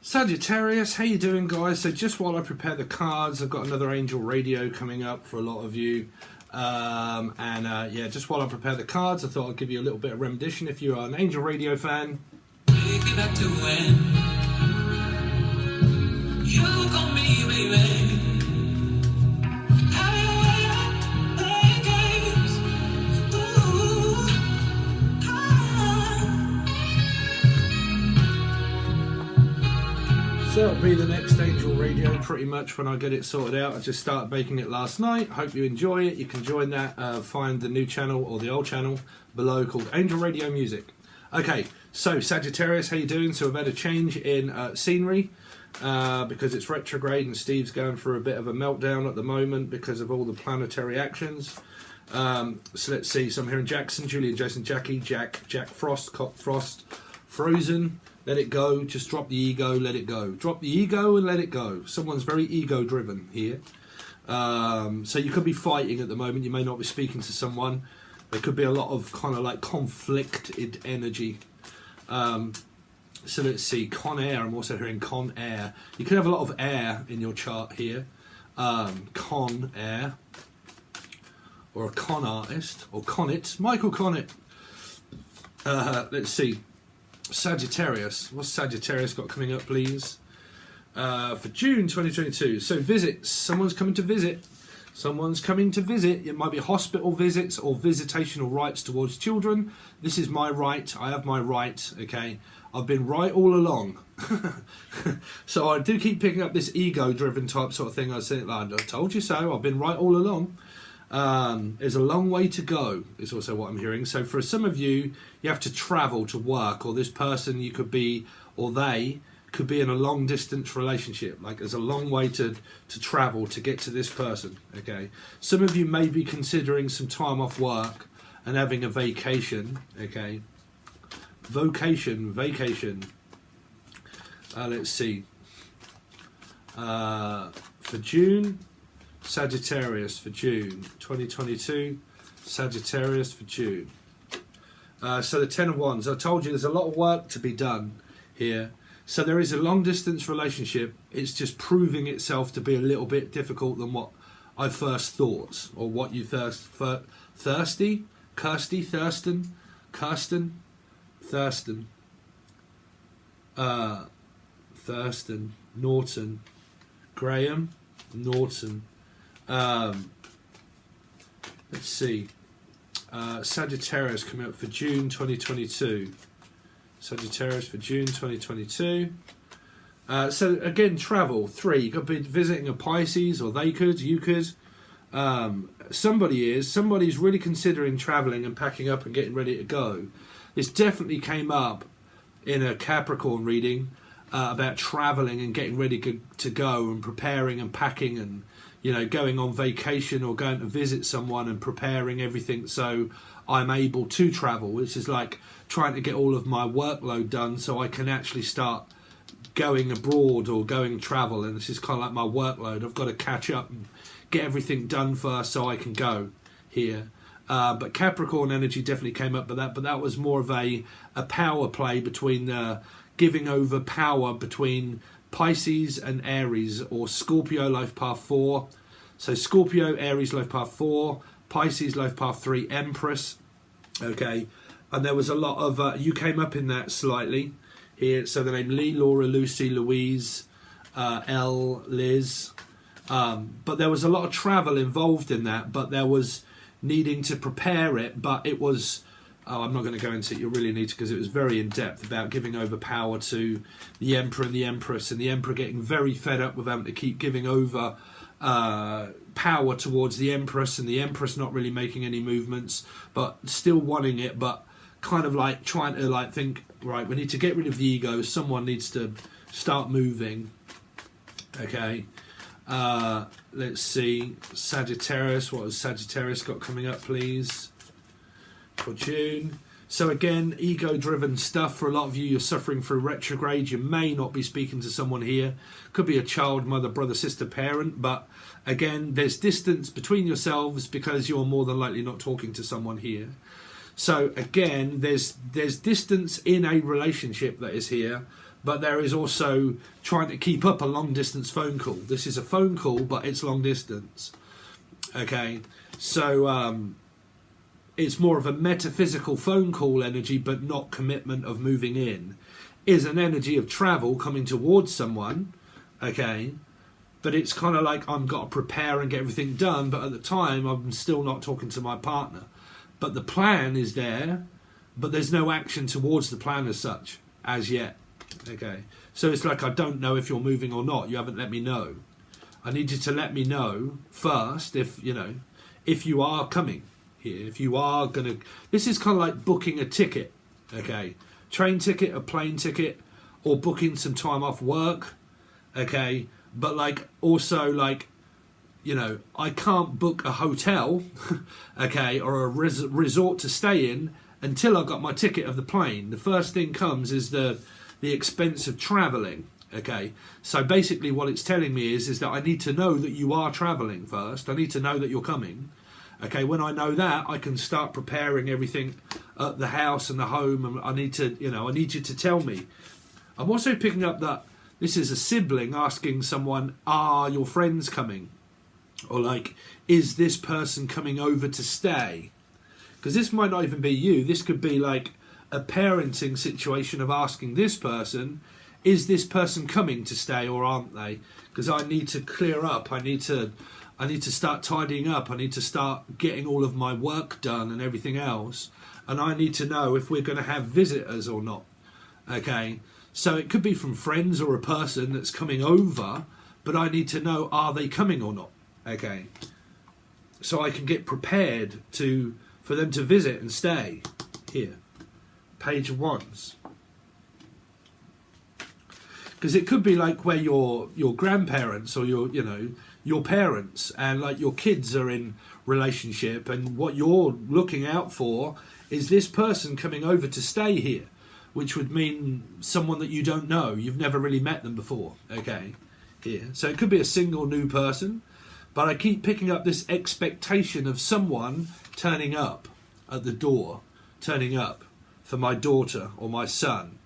Sagittarius, how you doing, guys? So just while I prepare the cards, I've got another angel radio coming up for a lot of you. Yeah, just while I prepare the cards, I thought I'd give you a little bit of rendition if you are an angel radio fan. Waking up to when you call me, baby. So it'll be the next angel radio pretty much when I get it sorted out. I just started making it last night. Hope you enjoy it. You can join that, find the new channel or the old channel below called Angel Radio Music. Okay, so Sagittarius, how you doing? So we've had a change in scenery because it's retrograde and Steve's going through a bit of a meltdown at the moment because of all the planetary actions. So let's see. So I'm hearing Jackson, Julian, Jason, Jackie, Jack Frost, Cop Frost, Frozen. Let it go. Just drop the ego. Let it go. Drop the ego and let it go. Someone's very ego-driven here. So you could be fighting at the moment. You may not be speaking to someone. There could be a lot of kind of like conflicted energy. So let's see. Con air. I'm also hearing con air. You could have a lot of air in your chart here. Con air. Or a con artist. Or Connett. Michael Connett. Let's see. Sagittarius. What's Sagittarius got coming up, please? For June 2022. So visits. Someone's coming to visit. Someone's coming to visit. It might be hospital visits or visitational rights towards children. This is my right. I have my right. Okay. I've been right all along. So I do keep picking up this ego-driven type sort of thing. I said, like, I told you so. I've been right all along. There's a long way to go is also what I'm hearing. So for some of you, you have to travel to work, or this person you could be, or they could be in a long distance relationship. Like there's a long way to travel to get to this person. Okay. Some of you may be considering some time off work and having a vacation. Okay. Vacation. Let's see. For June. Sagittarius for June 2022. Sagittarius for June. So the Ten of Wands. I told you there's a lot of work to be done here. So there is a long distance relationship. It's just proving itself to be a little bit difficult than what I first thought, or what you Thurston, Norton, Graham, Norton. Let's see. Sagittarius coming up for June 2022. Sagittarius for June 2022. So again, travel. 3. You could be visiting a Pisces, or they could, you could. Somebody's really considering traveling and packing up and getting ready to go. This definitely came up in a Capricorn reading about traveling and getting ready to go and preparing and packing and, you know, going on vacation or going to visit someone and preparing everything so I'm able to travel, which is like trying to get all of my workload done so I can actually start going abroad or going travel. And this is kind of like my workload. I've got to catch up and get everything done first so I can go here. But Capricorn energy definitely came up, but that was more of a power play between giving over power between Pisces and Aries, or Scorpio life path 4. So Scorpio, Aries life path 4, Pisces life path 3, Empress. Okay, and there was a lot of you came up in that slightly here. So the name Lee, Laura, Lucy, Louise, Elle, Liz. But there was a lot of travel involved in that, but there was needing to prepare it, but it was I'm not going to go into it, you really need to, because it was very in-depth about giving over power to the Emperor and the Empress, and the Emperor getting very fed up with having to keep giving over power towards the Empress, and the Empress not really making any movements, but still wanting it, but kind of like trying to like think, right, we need to get rid of the ego, someone needs to start moving. Okay. Let's see. Sagittarius, what has Sagittarius got coming up, please? For June. So again, ego-driven stuff. For a lot of you, you're suffering through retrograde. You may not be speaking to someone here. Could be a child, mother, brother, sister, parent. But again, there's distance between yourselves because you're more than likely not talking to someone here. So again, there's distance in a relationship that is here. but there is also trying to keep up a long distance phone call. This is a phone call, but it's long distance. Okay, so it's more of a metaphysical phone call energy, but not commitment of moving in. Is an energy of travel coming towards someone, okay, but it's kind of like I've got to prepare and get everything done, but at the time I'm still not talking to my partner. But the plan is there, but there's no action towards the plan as such, as yet. Okay, so it's like I don't know if you're moving or not. You haven't let me know. I need you to let me know first if you are coming here, if you are gonna. This is kind of like booking a ticket, okay, train ticket, a plane ticket, or booking some time off work, okay. But like also like, I can't book a hotel, okay, or a resort to stay in until I've got my ticket of the plane. The first thing comes is the expense of travelling, okay. So basically what it's telling me is that I need to know that you are travelling first. I need to know that you're coming, okay. When I know that, I can start preparing everything at the house and the home, and I need you to tell me. I'm also picking up that this is a sibling asking someone, are your friends coming? Or like, is this person coming over to stay? Because this might not even be you. This could be like a parenting situation of asking this person, is this person coming to stay or aren't they? Because I need to clear up. I need to start tidying up. I need to start getting all of my work done and everything else. And I need to know if we're going to have visitors or not. Okay. So it could be from friends or a person that's coming over, but I need to know, are they coming or not? Okay. So I can get prepared for them to visit and stay here. Page of Wands. Because it could be like where your grandparents or your parents and like your kids are in relationship, and what you're looking out for is this person coming over to stay here, which would mean someone that you don't know. You've never really met them before, okay, here. So it could be a single new person, but I keep picking up this expectation of someone turning up at the door, turning up for my daughter or my son,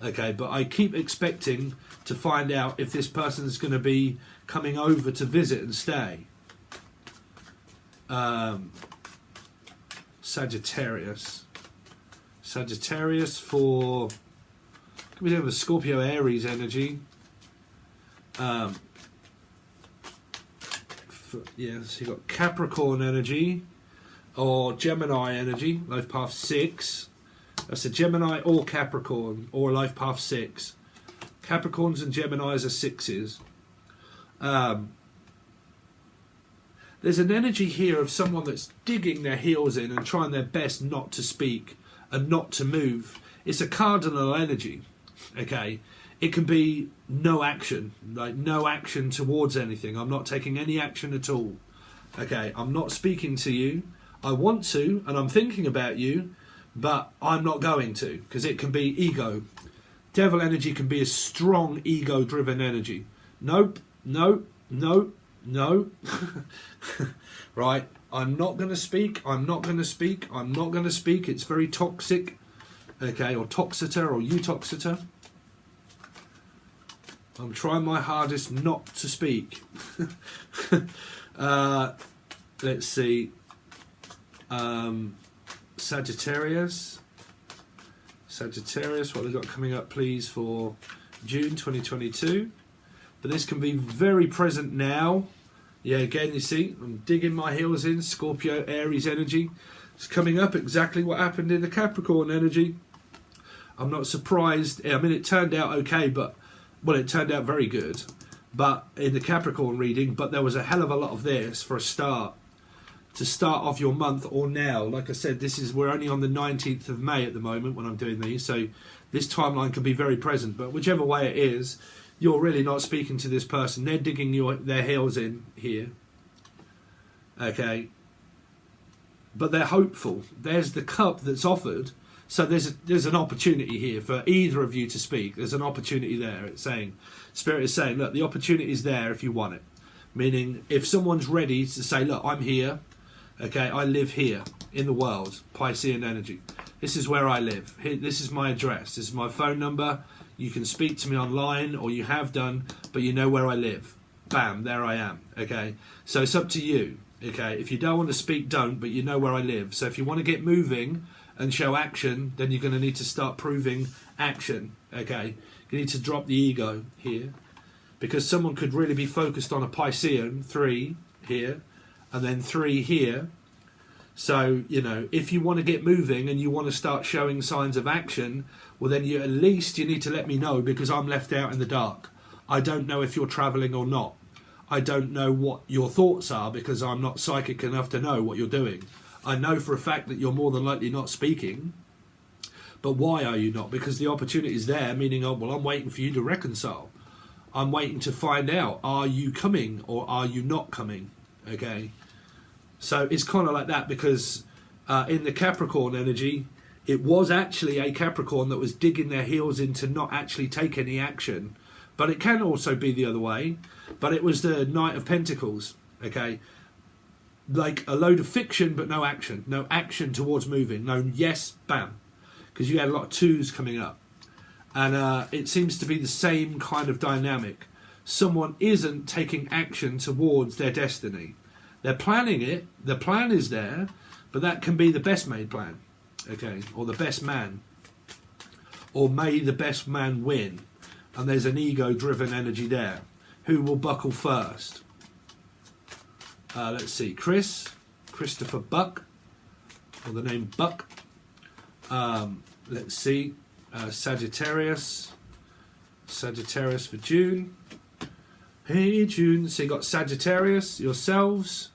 okay, but I keep expecting to find out if this person is going to be coming over to visit and stay. Sagittarius for, could be doing with Scorpio Aries energy. Yes, you got Capricorn energy or Gemini energy, life path 6. That's a Gemini or Capricorn or life path 6. Capricorns and Geminis are 6s. There's an energy here of someone that's digging their heels in and trying their best not to speak and not to move. It's a cardinal energy, okay? It can be no action, like no action towards anything. I'm not taking any action at all, okay? I'm not speaking to you. I want to, and I'm thinking about you, but I'm not going to, because it can be ego. Devil energy can be a strong ego-driven energy. Nope, no. Right, I'm not going to speak. It's very toxic, okay, or toxiter or eutoxiter. I'm trying my hardest not to speak. Let's see. Sagittarius, what have we got coming up, please, for June 2022? But this can be very present now. Yeah, again, you see, I'm digging my heels in. Scorpio, Aries energy. It's coming up exactly what happened in the Capricorn energy. I'm not surprised. I mean, it turned out okay, but, well, it turned out very good. But in the Capricorn reading, but there was a hell of a lot of this for a start. To start off your month or now. Like I said, we're only on the 19th of May at the moment when I'm doing these. So this timeline can be very present. But whichever way it is, you're really not speaking to this person. They're digging their heels in here. Okay. But they're hopeful. There's the cup that's offered. So there's an opportunity here for either of you to speak. There's an opportunity there. It's saying, Spirit is saying, look, the opportunity is there if you want it. Meaning, if someone's ready to say, look, I'm here. Okay, I live here in the world. Piscean energy. This is where I live. This is my address. This is my phone number. You can speak to me online, or you have done, but you know where I live. Bam, there I am. Okay, so it's up to you. Okay, if you don't want to speak, don't, but you know where I live. So if you want to get moving and show action, then you're going to need to start proving action. Okay, you need to drop the ego here, because someone could really be focused on a Piscean 3 here, and then 3 here. So, you know, if you want to get moving and you want to start showing signs of action, well, then at least you need to let me know, because I'm left out in the dark. I don't know if you're travelling or not. I don't know what your thoughts are, because I'm not psychic enough to know what you're doing. I know for a fact that you're more than likely not speaking. But why are you not? Because the opportunity is there, meaning, oh, well, I'm waiting for you to reconcile. I'm waiting to find out, are you coming or are you not coming? Okay. So it's kind of like that, because in the Capricorn energy, it was actually a Capricorn that was digging their heels in to not actually take any action. But it can also be the other way. But it was the Knight of Pentacles, okay? Like a load of fiction, but no action. No action towards moving. No yes, bam. Because you had a lot of 2s coming up. And it seems to be the same kind of dynamic. Someone isn't taking action towards their destiny. They're planning it, the plan is there, but that can be the best made plan, okay, or the best man, or may the best man win, and there's an ego-driven energy there. Who will buckle first? Let's see, Christopher Buck, or the name Buck. Let's see, Sagittarius for June. Hey June, so you got Sagittarius, yourselves,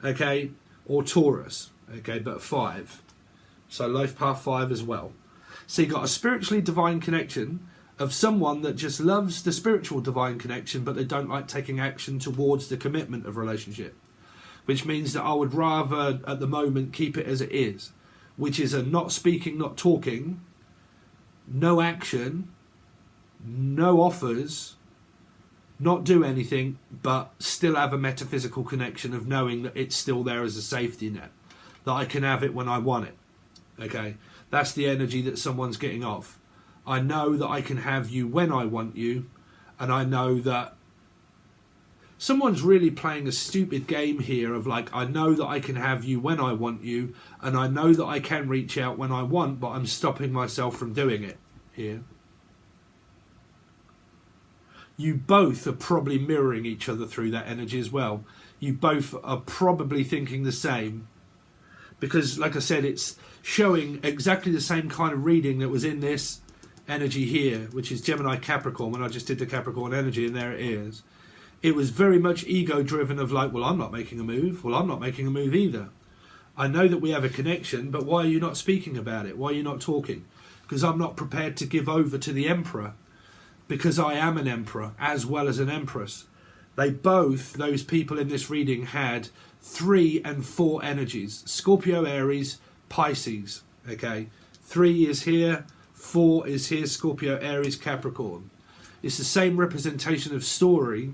okay, or Taurus, okay, but 5. So life path 5 as well. So you got a spiritually divine connection of someone that just loves the spiritual divine connection, but they don't like taking action towards the commitment of relationship. Which means that I would rather, at the moment, keep it as it is, which is a not speaking, not talking, no action, no offers, not do anything, but still have a metaphysical connection of knowing that it's still there as a safety net, that I can have it when I want it. Okay, that's the energy that someone's getting off. I know that I can have you when I want you, and I know that someone's really playing a stupid game here of like, I know that I can have you when I want you, and I know that I can reach out when I want, but I'm stopping myself from doing it here. You both are probably mirroring each other through that energy as well. You both are probably thinking the same. Because, like I said, it's showing exactly the same kind of reading that was in this energy here, which is Gemini Capricorn, when I just did the Capricorn energy, and there it is. It was very much ego-driven of like, well, I'm not making a move. Well, I'm not making a move either. I know that we have a connection, but why are you not speaking about it? Why are you not talking? Because I'm not prepared to give over to the Emperor. Because I am an emperor as well as an empress. They both, those people in this reading, had 3 and 4 energies. Scorpio, Aries, Pisces. Okay, 3 is here, 4 is here, Scorpio, Aries, Capricorn. It's the same representation of story.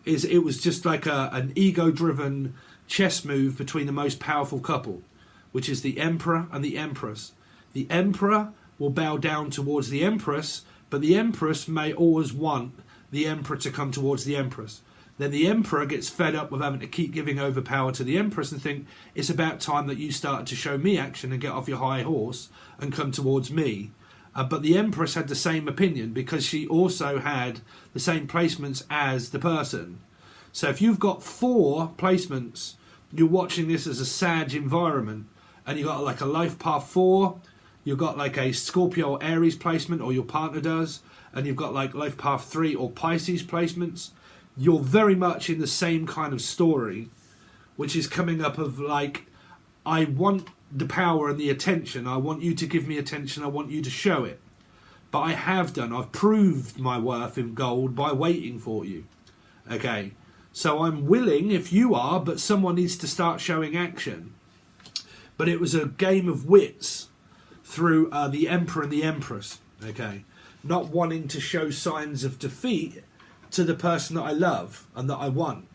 It was just like an ego-driven chess move between the most powerful couple, which is the Emperor and the Empress. The Emperor will bow down towards the Empress, but the Empress may always want the Emperor to come towards the Empress. Then the Emperor gets fed up with having to keep giving over power to the Empress and think, it's about time that you start to show me action and get off your high horse and come towards me. But the Empress had the same opinion, because she also had the same placements as the person. So if you've got 4 placements, you're watching this as a Sag environment, and you've got like a life path 4, you've got like a Scorpio or Aries placement, or your partner does, and you've got like life path 3 or Pisces placements. You're very much in the same kind of story, which is coming up of like, I want the power and the attention. I want you to give me attention. I want you to show it. But I have done. I've proved my worth in gold by waiting for you. Okay. So I'm willing, if you are, but someone needs to start showing action. But it was a game of wits through the Emperor and the Empress. Okay. Not wanting to show signs of defeat to the person that I love and that I want.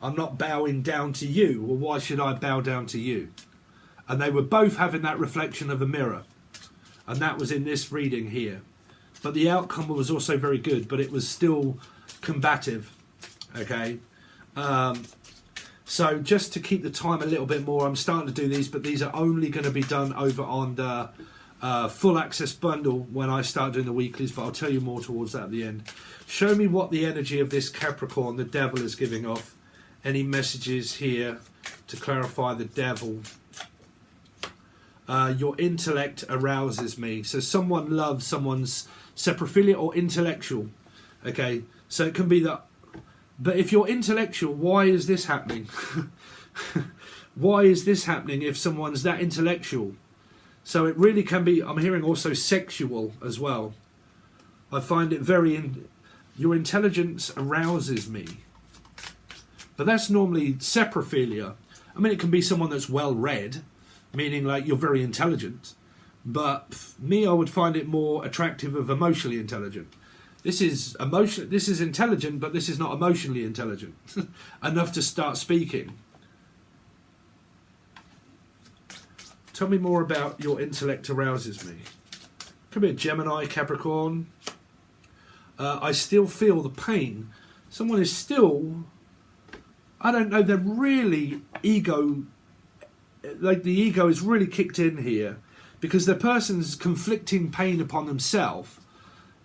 I'm not bowing down to you. Well, why should I bow down to you? And they were both having that reflection of a mirror. And that was in this reading here. but the outcome was also very good, but it was still combative. Okay. So just to keep the time a little bit more, I'm starting to do these, but these are only going to be done over on the full access bundle when I start doing the weeklies, but I'll tell you more towards that at the end. Show me what the energy of this Capricorn, the devil, is giving off. Any messages here to clarify the devil? Your intellect arouses me. So someone loves someone's saprophilia or intellectual. Okay, so it can be that. But if you're intellectual, why is this happening? Why is this happening if someone's that intellectual? So it really can be, I'm hearing also sexual as well. I find it very, your intelligence arouses me. But that's normally saprophilia. I mean, it can be someone that's well read, meaning like you're very intelligent. But me, I would find it more attractive of emotionally intelligent. This is intelligent, but this is not emotionally intelligent enough to start speaking. Tell me more about your intellect arouses me. Could be a Gemini, Capricorn. I still feel the pain. Someone is still, I don't know, they're really ego, like the ego is really kicked in here because the person's conflicting pain upon themselves.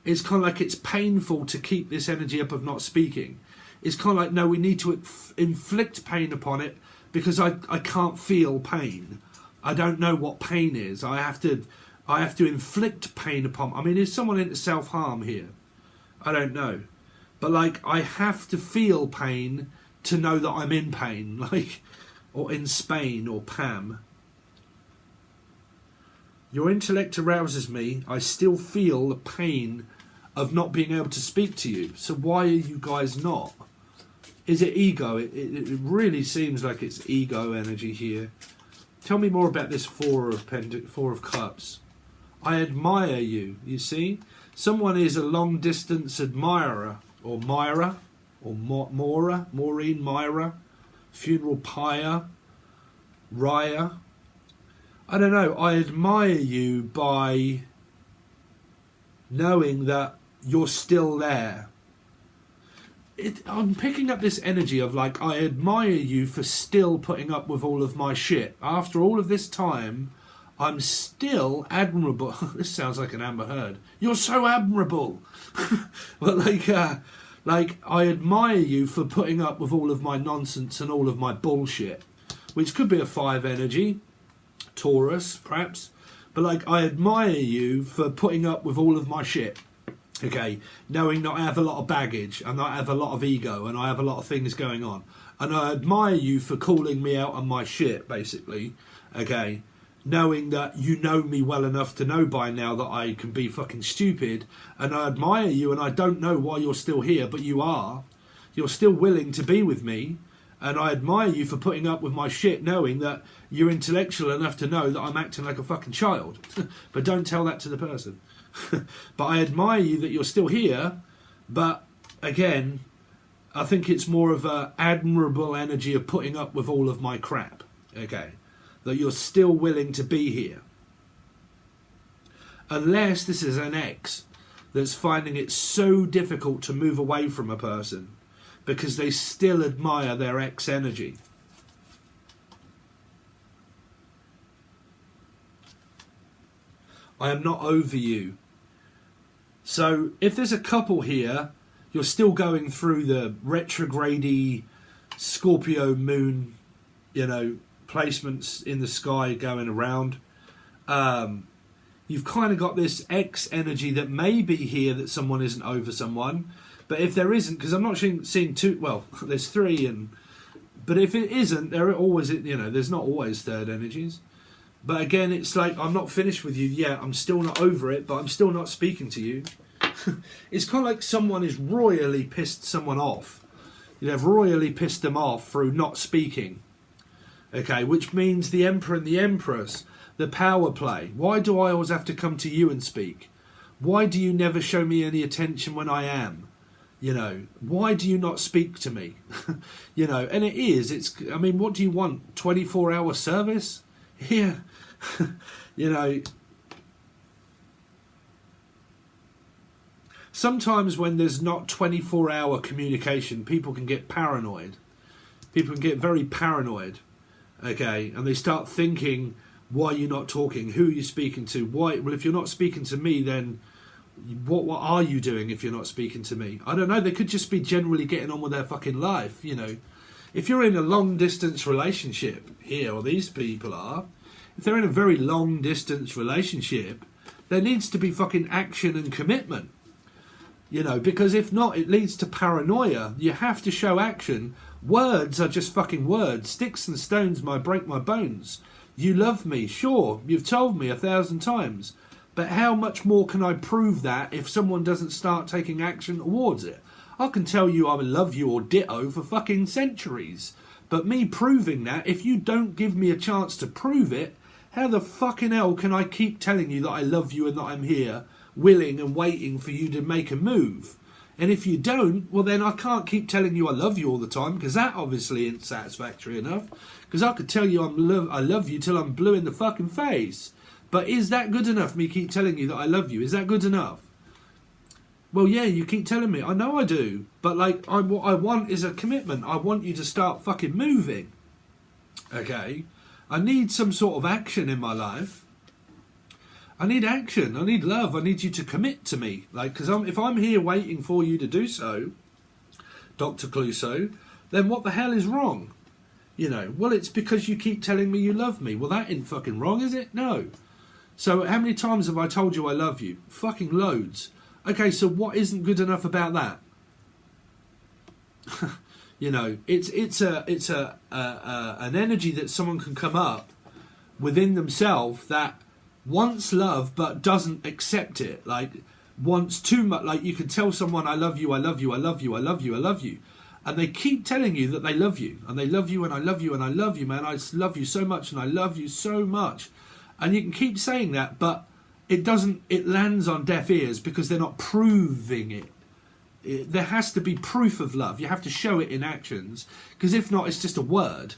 It's kind of like it's painful to keep this energy up of not speaking. It's kind of like, no, we need to inflict pain upon it because I can't feel pain. I don't know what pain is. I have to inflict pain upon. I mean, is someone into self-harm here? I don't know. But like, I have to feel pain to know that I'm in pain. Like, or in Spain or Pam. Your intellect arouses me. I still feel the pain of not being able to speak to you. So why are you guys not? Is it ego? It really seems like it's ego energy here. Tell me more about this Four of Cups. I admire you, you see? Someone is a long distance admirer, or Myra, or Mora, Maureen, Myra, funeral pyre, Raya. I don't know, I admire you by knowing that you're still there. I'm picking up this energy of like, I admire you for still putting up with all of my shit. After all of this time, I'm still admirable. This sounds like an Amber Heard. You're so admirable. But like I admire you for putting up with all of my nonsense and all of my bullshit. Which could be a 5 energy. Taurus, perhaps. But like, I admire you for putting up with all of my shit. Okay, knowing that I have a lot of baggage and I have a lot of ego and I have a lot of things going on. And I admire you for calling me out on my shit, basically. Okay, knowing that you know me well enough to know by now that I can be fucking stupid. And I admire you and I don't know why you're still here, but you are. You're still willing to be with me. And I admire you for putting up with my shit, knowing that you're intellectual enough to know that I'm acting like a fucking child. But don't tell that to the person. But I admire you that you're still here. But again, I think it's more of an admirable energy of putting up with all of my crap. Okay. That you're still willing to be here. Unless this is an ex that's finding it so difficult to move away from a person because they still admire their ex energy. I am not over you. So if there's a couple here, you're still going through the retrograde Scorpio moon, you know, placements in the sky going around. You've kind of got this X energy that may be here that someone isn't over someone. But if there isn't, because I'm not seeing two, well, there's 3, but if it isn't, there are always, you know, there's not always third energies. But again, it's like, I'm not finished with you yet. I'm still not over it, but I'm still not speaking to you. It's kind of like someone is royally pissed someone off. You know, royally pissed them off through not speaking. Okay, which means the Emperor and the Empress, the power play. Why do I always have to come to you and speak? Why do you never show me any attention when I am? You know, why do you not speak to me? You know, and it's, I mean, what do you want? 24-hour service? Here, you know, sometimes when there's not 24-hour communication, people can get paranoid. People can get very paranoid, okay? And they start thinking, why are you not talking? Who are you speaking to? Why? Well, if you're not speaking to me, then what are you doing if you're not speaking to me? I don't know. They could just be generally getting on with their fucking life, you know. If you're in a long-distance relationship here, or these people are, if they're in a very long-distance relationship, there needs to be fucking action and commitment. You know, because if not, it leads to paranoia. You have to show action. Words are just fucking words. Sticks and stones might break my bones. You love me, sure. You've told me 1,000 times. But how much more can I prove that if someone doesn't start taking action towards it? I can tell you I love you or ditto for fucking centuries. But me proving that, if you don't give me a chance to prove it, how the fucking hell can I keep telling you that I love you and that I'm here, willing and waiting for you to make a move? And if you don't, well then I can't keep telling you I love you all the time, because that obviously isn't satisfactory enough. Because I could tell you I love you till I'm blue in the fucking face. But is that good enough, me keep telling you that I love you? Is that good enough? Well, yeah, you keep telling me. I know I do. But like, what I want is a commitment. I want you to start fucking moving. Okay? I need some sort of action in my life. I need action. I need love. I need you to commit to me. Like, because if I'm here waiting for you to do so, Dr. Clouseau, then what the hell is wrong? You know, well, it's because you keep telling me you love me. Well, that ain't fucking wrong, is it? No. So how many times have I told you I love you? Fucking loads. Okay, so what isn't good enough about that? You know, it's an energy that someone can come up within themselves that wants love but doesn't accept it. Like, wants too much. Like, you can tell someone, I love you, I love you, I love you, I love you, I love you. And they keep telling you that they love you. And they love you and I love you and I love you, man. I love you so much and I love you so much. And you can keep saying that, but it lands on deaf ears because they're not proving it. There has to be proof of love. You have to show it in actions. Because if not, it's just a word.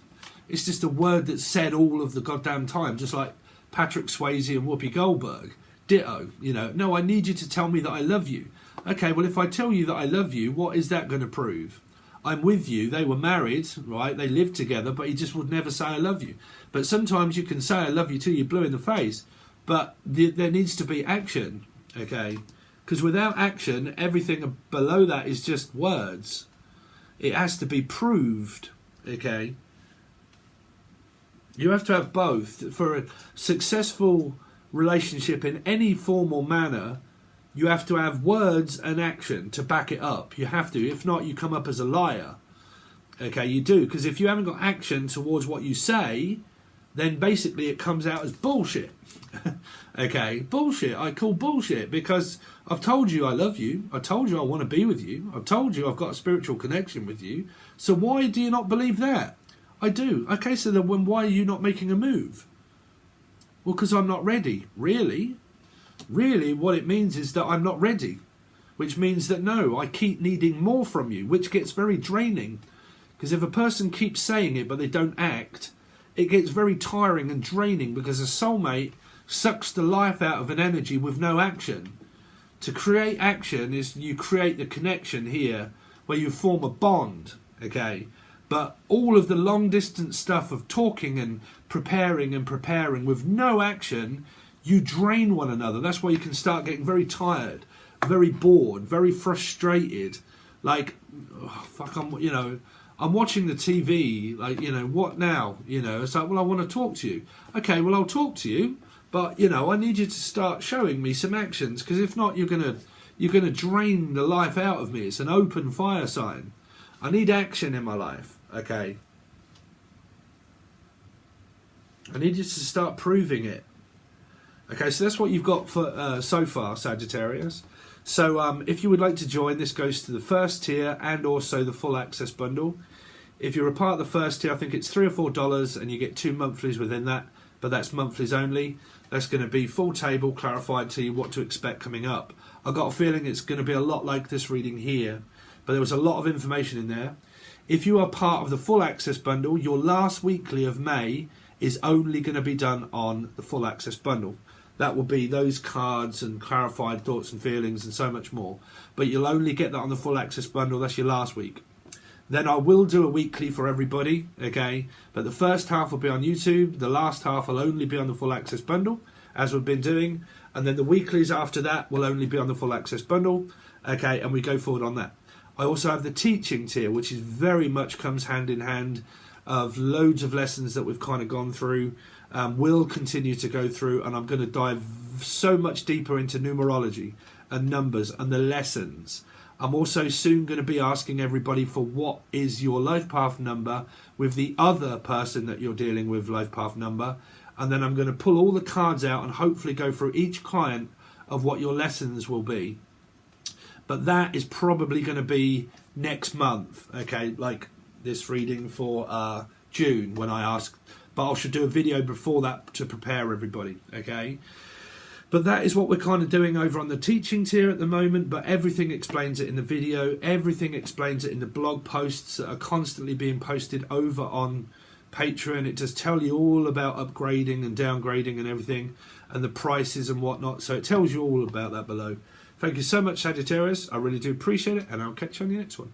It's just a word that's said all of the goddamn time. Just like Patrick Swayze and Whoopi Goldberg. Ditto. You know, no, I need you to tell me that I love you. Okay, well, if I tell you that I love you, what is that going to prove? I'm with you. They were married, right? They lived together, but he just would never say I love you. But sometimes you can say I love you till you're blue in the face. But there needs to be action, okay? Because without action, everything below that is just words. It has to be proved, okay? You have to have both. For a successful relationship in any formal manner, you have to have words and action to back it up. You have to. If not, you come up as a liar. Okay, you do. Because if you haven't got action towards what you say, then basically it comes out as bullshit. Okay, bullshit. I call bullshit because I've told you I love you. I told you I want to be with you. I've told you I've got a spiritual connection with you. So why do you not believe that? I do. Okay, so then why are you not making a move? Well, because I'm not ready. Really? Really, what it means is that I'm not ready. Which means that no, I keep needing more from you, which gets very draining. Because if a person keeps saying it but they don't act, it gets very tiring and draining because a soulmate sucks the life out of an energy with no action. To create action is you create the connection here where you form a bond, okay? But all of the long distance stuff of talking and preparing with no action, you drain one another. That's why you can start getting very tired, very bored, very frustrated. Like, oh, fuck, I'm watching the TV, like, what now? It's like, well, I want to talk to you. Okay, well, I'll talk to you, but, I need you to start showing me some actions, because if not, you're gonna drain the life out of me. It's an open fire sign. I need action in my life, okay? I need you to start proving it. Okay, so that's what you've got for so far, Sagittarius. So if you would like to join, this goes to the first tier and also the full access bundle. If you're a part of the first tier, I think it's $3 or $4 and you get 2 monthlies within that, but that's monthlies only. That's going to be full table, clarified to you what to expect coming up. I've got a feeling it's going to be a lot like this reading here, but there was a lot of information in there. If you are part of the full access bundle, your last weekly of May is only going to be done on the full access bundle. That will be those cards and clarified thoughts and feelings and so much more. But you'll only get that on the full access bundle. That's your last week. Then I will do a weekly for everybody, okay? But the first half will be on YouTube. The last half will only be on the full access bundle, as we've been doing. And then the weeklies after that will only be on the full access bundle, okay? And we go forward on that. I also have the teaching tier, which is very much comes hand in hand of loads of lessons that we've kind of gone through. Will continue to go through, and I'm going to dive so much deeper into numerology and numbers and the lessons. I'm also soon going to be asking everybody for what is your life path number with the other person that you're dealing with life path number. And then I'm going to pull all the cards out and hopefully go through each client of what your lessons will be. But that is probably going to be next month, okay, like this reading for June when I ask. But I should do a video before that to prepare everybody, okay? But that is what we're kind of doing over on the teaching tier at the moment, but everything explains it in the video, everything explains it in the blog posts that are constantly being posted over on Patreon. It does tell you all about upgrading and downgrading and everything, and the prices and whatnot, so it tells you all about that below. Thank you so much, Sagittarius. I really do appreciate it, and I'll catch you on the next one.